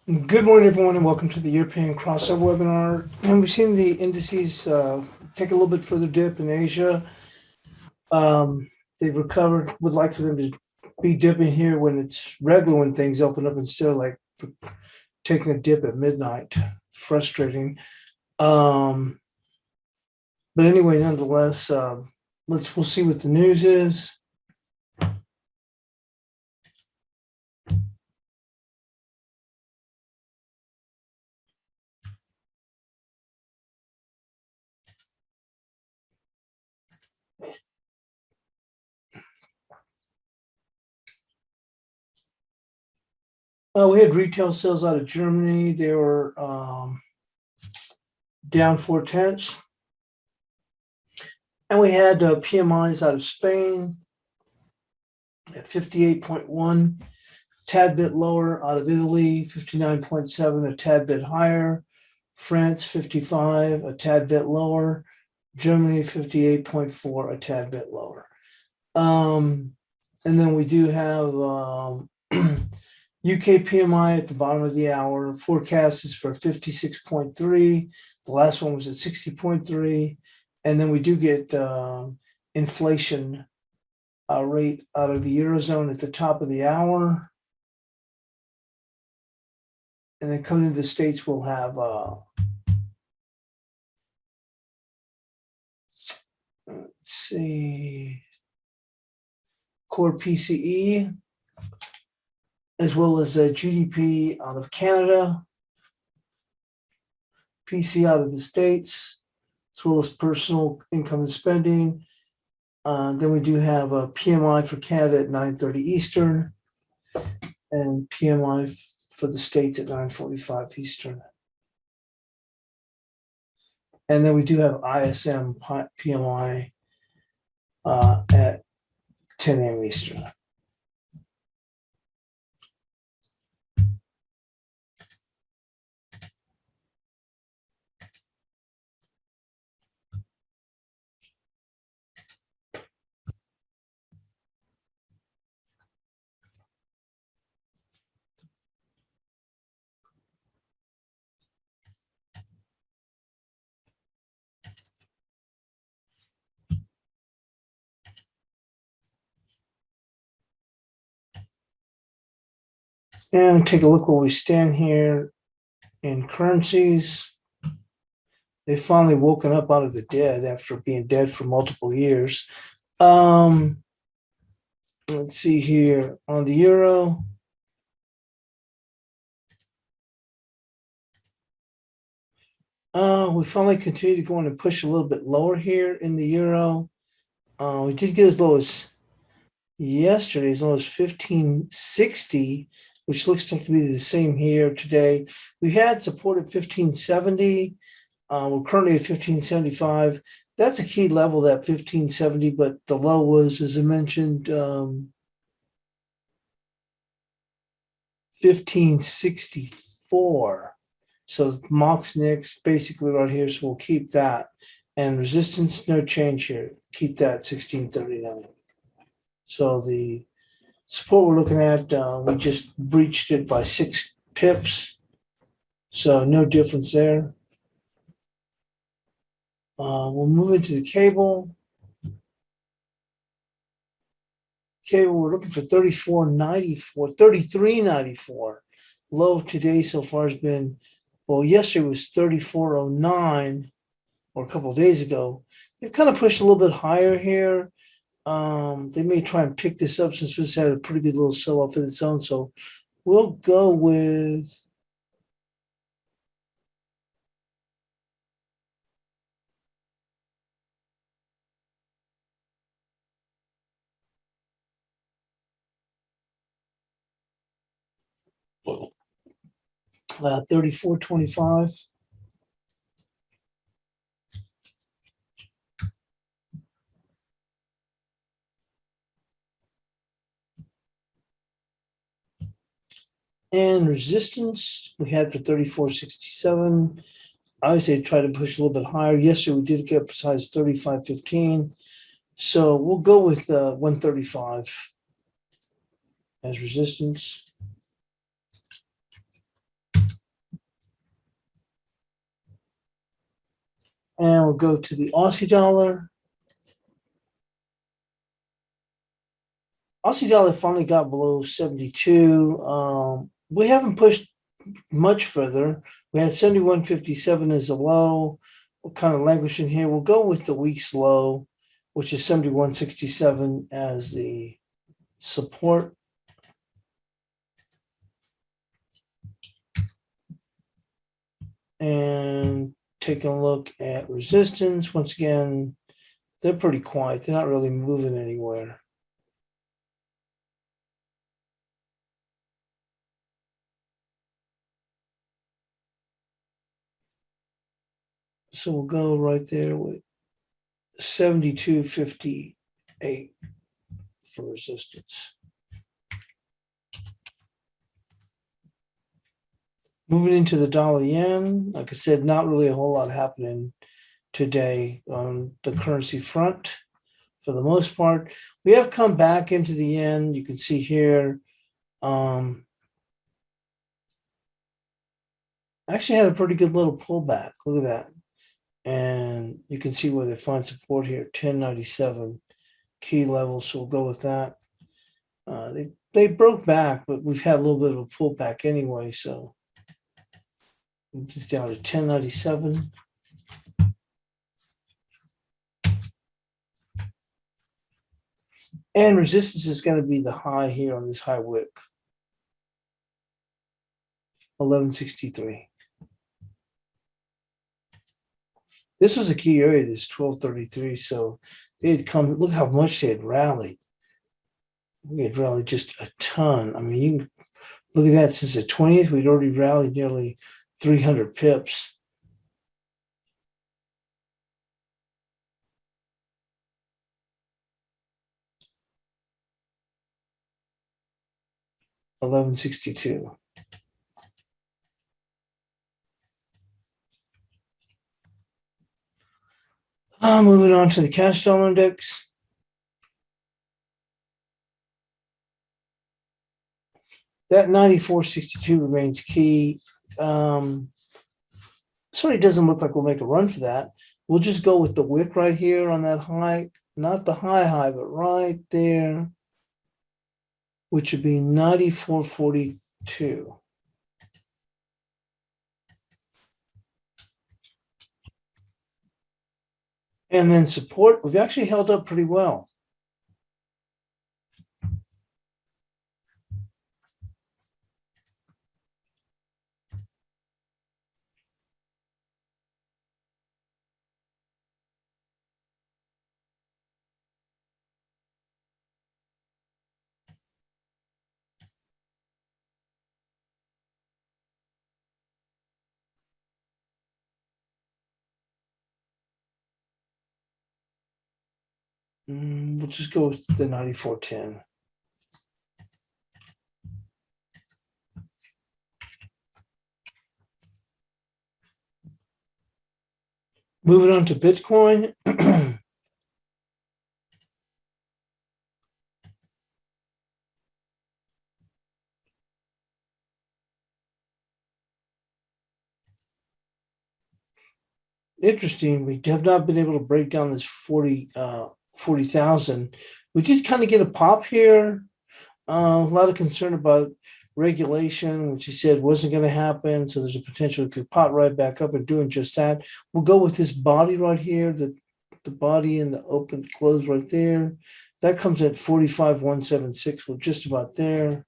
Good morning, everyone, and welcome to the European crossover webinar. And we've seen the indices take a little bit further dip in Asia. They've recovered. Would like for them to be dipping here when it's regular, when things open up, instead of like taking a dip at midnight. Frustrating. But anyway, nonetheless, we'll see what the news is. We had retail sales out of Germany. They were down 0.4. And we had PMIs out of Spain at 58.1, tad bit lower. Out of Italy, 59.7, a tad bit higher. France, 55, a tad bit lower. Germany, 58.4, a tad bit lower. And then we do have UK PMI at the bottom of the hour. Forecast is for 56.3. The last one was at 60.3. And then we do get inflation rate out of the Eurozone at the top of the hour. And then coming to the States, we'll have, let's see, core PCE, as well as GDP out of Canada, PC out of the States, as well as personal income and spending. Then we do have a PMI for Canada at 9:30 Eastern and PMI for the States at 9:45 Eastern. And then we do have ISM PMI at 10 a.m. Eastern. And take a look where we stand here in currencies. They've finally woken up out of the dead after being dead for multiple years. Let's see here on the euro. We finally continue to go in and push a little bit lower here in the euro. We did get as low as yesterday, as low as 1560, which looks like to be the same here today. We had support at 1570. We're currently at 1575. That's a key level, that 1570, but the low was, as I mentioned, 1564. So Mox Nix basically right here, so we'll keep that. And resistance, no change here. Keep that 1639. So the support we're looking at, we just breached it by 6 pips. So no difference there. We'll move into the cable. Cable, we're looking for 34.94, 33.94. Low today so far has been, well, yesterday was 34.09, or a couple of days ago. They've kind of pushed a little bit higher here. They may try and pick this up since this had a pretty good little sell-off of its own. So we'll go with $34.25. And resistance we had for 34.67. I would say try to push a little bit higher. Yesterday we did get up as high as 35.15. So we'll go with 135 as resistance. And we'll go to the Aussie dollar. Aussie dollar finally got below 72. We haven't pushed much further. We had 71.57 as a low. We're kind of languishing here. We'll go with the week's low, which is 71.67 as the support. And taking a look at resistance. Once again, they're pretty quiet. They're not really moving anywhere. So we'll go right there with 72.58 for resistance. Moving into the dollar yen, like I said, not really a whole lot happening today on the currency front for the most part. We have come back into the yen. You can see here, actually had a pretty good little pullback. Look at that. And you can see where they find support here, 1097 key level. So we'll go with that. They broke back, but we've had a little bit of a pullback anyway. So just down to 1097. And resistance is going to be the high here on this high wick, 1163. This was a key area, this 1233. So they had come, look how much they had rallied. We had rallied just a ton. I mean, you can look at that since the 20th, we'd already rallied nearly 300 pips. $11.62. Moving on to the cash dollar index. That 94.62 remains key. Sorry, it doesn't look like we'll make a run for that. We'll just go with the wick right here on that high, not the high, but right there, which would be 94.42. And then support, we've actually held up pretty well. We'll just go with the 94.10. Moving on to Bitcoin. Interesting. We have not been able to break down this 40,000. We did kind of get a pop here. A lot of concern about regulation, which he said wasn't going to happen. So there's a potential it could pop right back up and doing just that. We'll go with this body right here, the body and the open close right there. That comes at 45,176. We're just about there.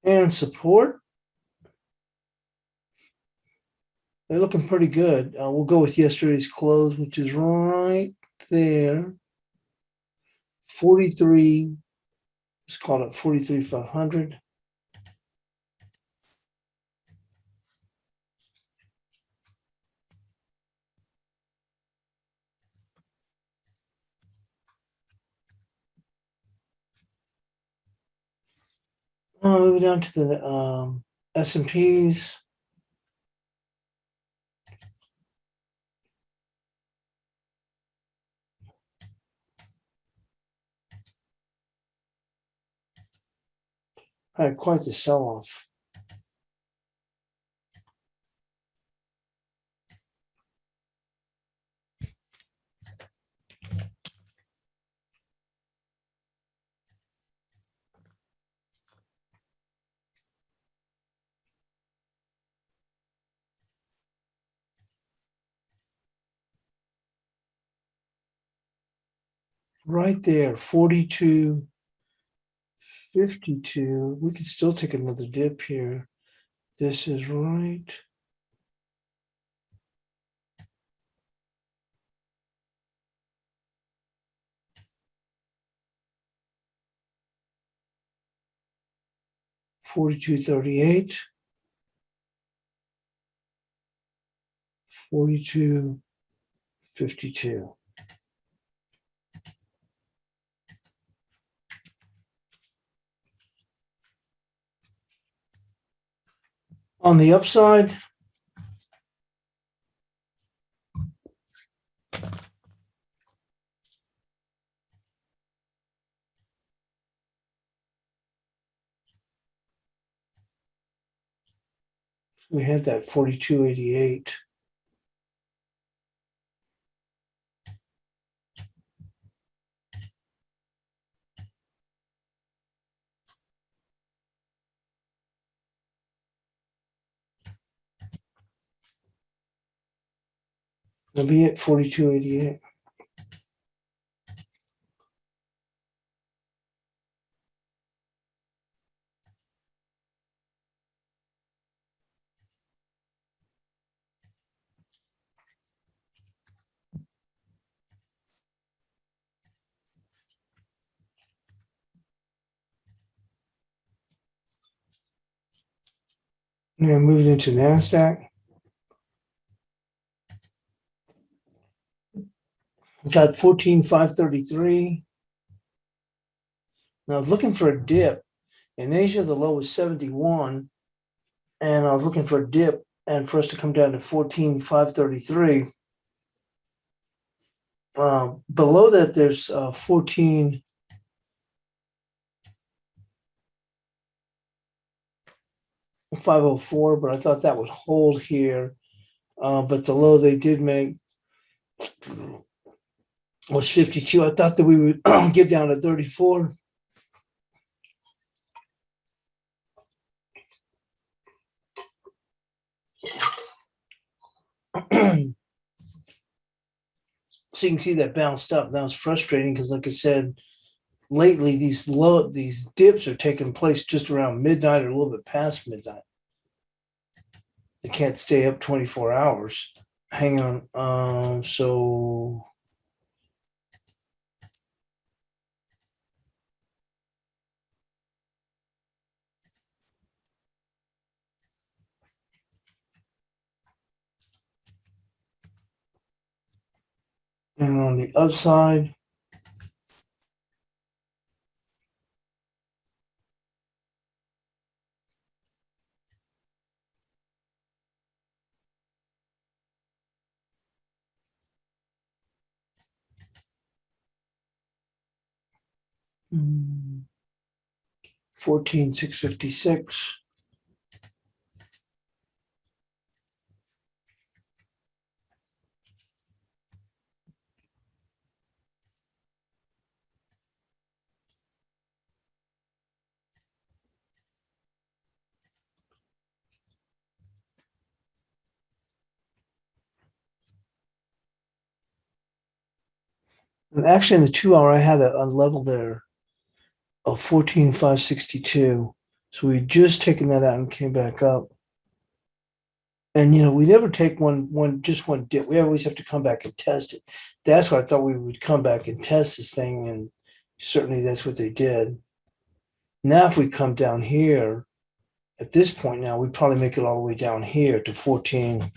And support. They're looking pretty good. We'll go with yesterday's close, which is right there. 43, let's call it 43,500. Moving down to the S&Ps. Had quite the sell-off. Right there, 42.52. We could still take another dip here. This is right. $42.38. 42.52. On the upside, we had that 42.88. It'll be at 42.88. Now moving into Nasdaq. We got 14,533. Now I was looking for a dip. In Asia, the low was 71. And I was looking for a dip and for us to come down to 14,533. Below that, there's 14,504, but I thought that would hold here. But the low they did make was 52. I thought that we would get down to 34. So you can see that bounced up. That was frustrating because, like I said, lately these dips are taking place just around midnight or a little bit past midnight. They can't stay up 24 hours. Hang on. So and on the upside, mm, 14,656. And actually, in the 2 hour, I had a level there of 14,562. So we just taken that out and came back up. And we never take just one dip. We always have to come back and test it. That's why I thought we would come back and test this thing, and certainly that's what they did. Now, if we come down here, at this point now, we probably make it all the way down here to 14.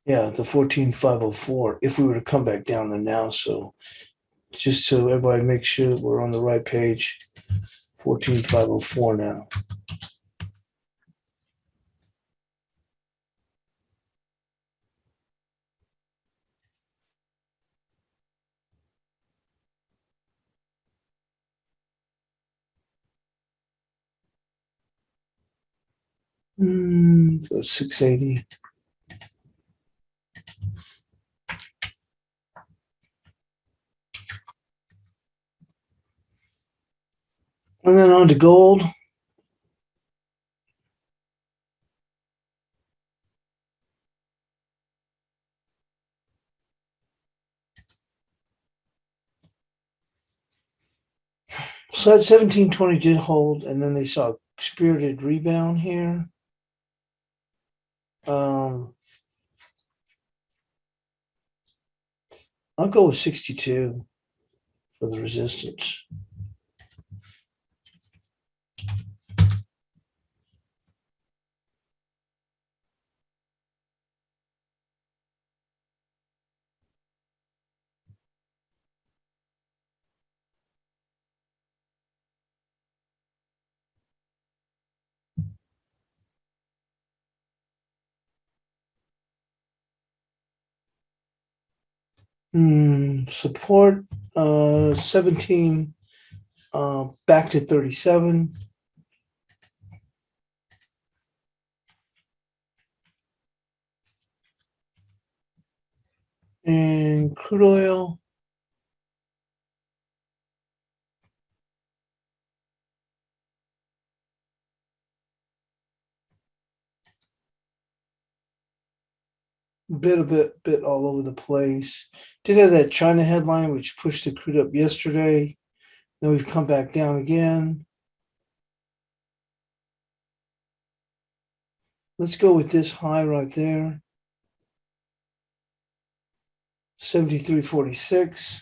Yeah, the 14,504, if we were to come back down there now. So just so everybody makes sure that we're on the right page, 14,504 now. So 680. And then on to gold. So that 1720 did hold, and then they saw a spirited rebound here. I'll go with 62 for the resistance. Support 17 back to 37. And crude oil. Bit all over the place. Did have that China headline which pushed the crude up yesterday. Then we've come back down again. Let's go with this high right there. 73.46.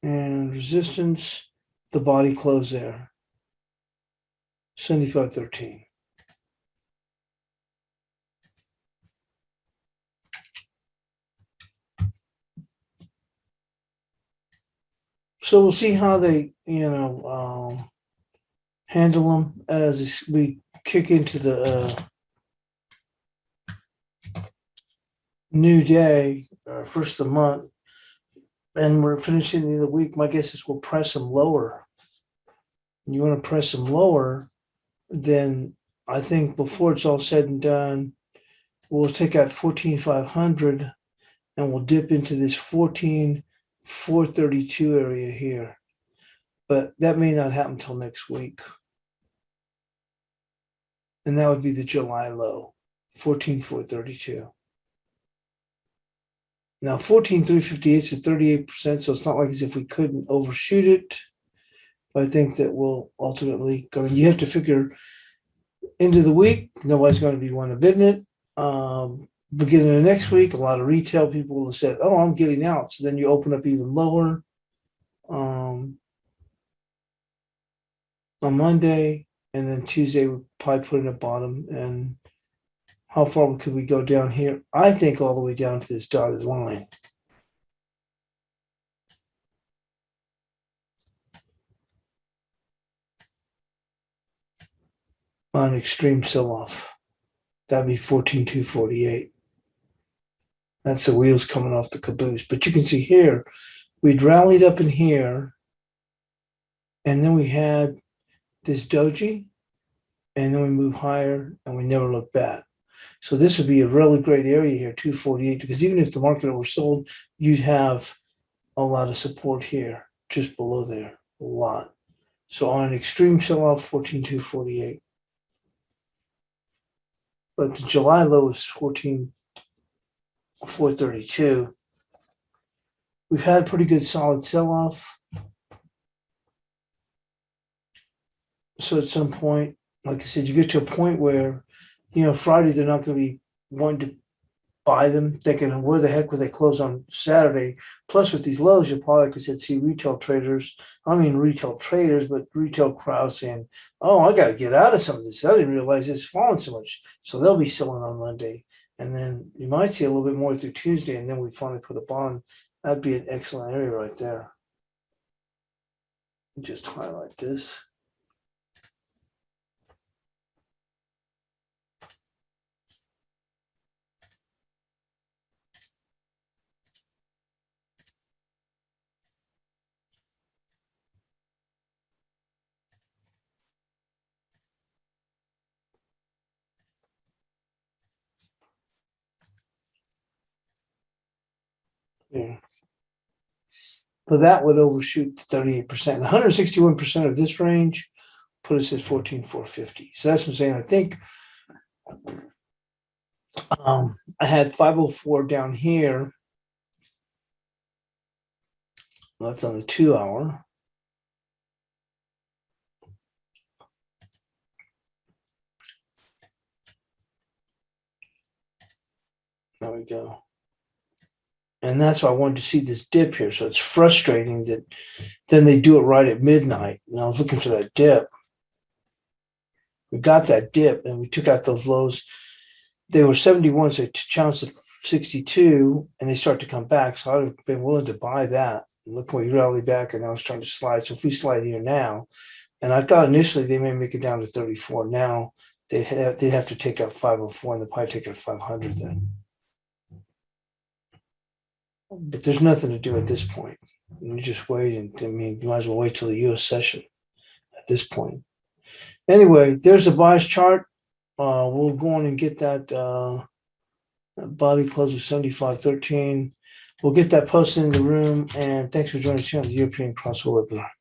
And resistance, the body close there. 75.13. So we'll see how they, handle them as we kick into the new day, first of the month, and we're finishing the end of the week. My guess is we'll press them lower. And you want to press them lower, then I think before it's all said and done, we'll take out 14,500 and we'll dip into this 14,432 area here. But that may not happen until next week. And that would be the July low, 14,432. Now 14,358 is at 38%, so it's not like as if we couldn't overshoot it. But I think that we'll ultimately go. You have to figure into the week, nobody's going to be one to bid it. Beginning of next week, a lot of retail people will have said, "Oh, I'm getting out." So then you open up even lower on Monday, and then Tuesday we probably put in a bottom. And how far could we go down here? I think all the way down to this dotted line. On extreme sell-off. That'd be 14,248. That's the wheels coming off the caboose. But you can see here, we'd rallied up in here, and then we had this doji, and then we move higher, and we never look back. So this would be a really great area here, 248, because even if the market oversold, you'd have a lot of support here, just below there, a lot. So on an extreme sell-off, 14,248. But the July low is 14,432. We've had a pretty good solid sell-off. So at some point, like I said, you get to a point where, Friday they're not going to be wanting to buy them, thinking, where the heck would they close on Saturday? Plus, with these lows, you'll probably, like I said, see retail traders, but retail crowd saying, oh, I got to get out of some of this. I didn't realize it's fallen so much. So they'll be selling on Monday. And then you might see a little bit more through Tuesday, and then we finally put a bond. That'd be an excellent area right there. Just highlight this. Yeah. So that would overshoot 38%. 161% of this range put us at 14,450. So that's what I'm saying. I think I had 504 down here. That's on the 2 hour. There we go. And that's why I wanted to see this dip here. So it's frustrating that then they do it right at midnight. And I was looking for that dip. We got that dip and we took out those lows. They were 71, so it challenged to 62, and they start to come back. So I'd have been willing to buy that. Look, we rallied back, and I was trying to slide. So if we slide here now, and I thought initially they may make it down to 34. Now they'd have to take out 504, and they'll probably take out 500 then. But there's nothing to do at this point. You just wait, and I mean, you might as well wait till the U.S. session at this point. Anyway, there's a bias chart. We'll go on and get that body close of 75.13. We'll get that posted in the room. And thanks for joining us here on the European Crossover webinar.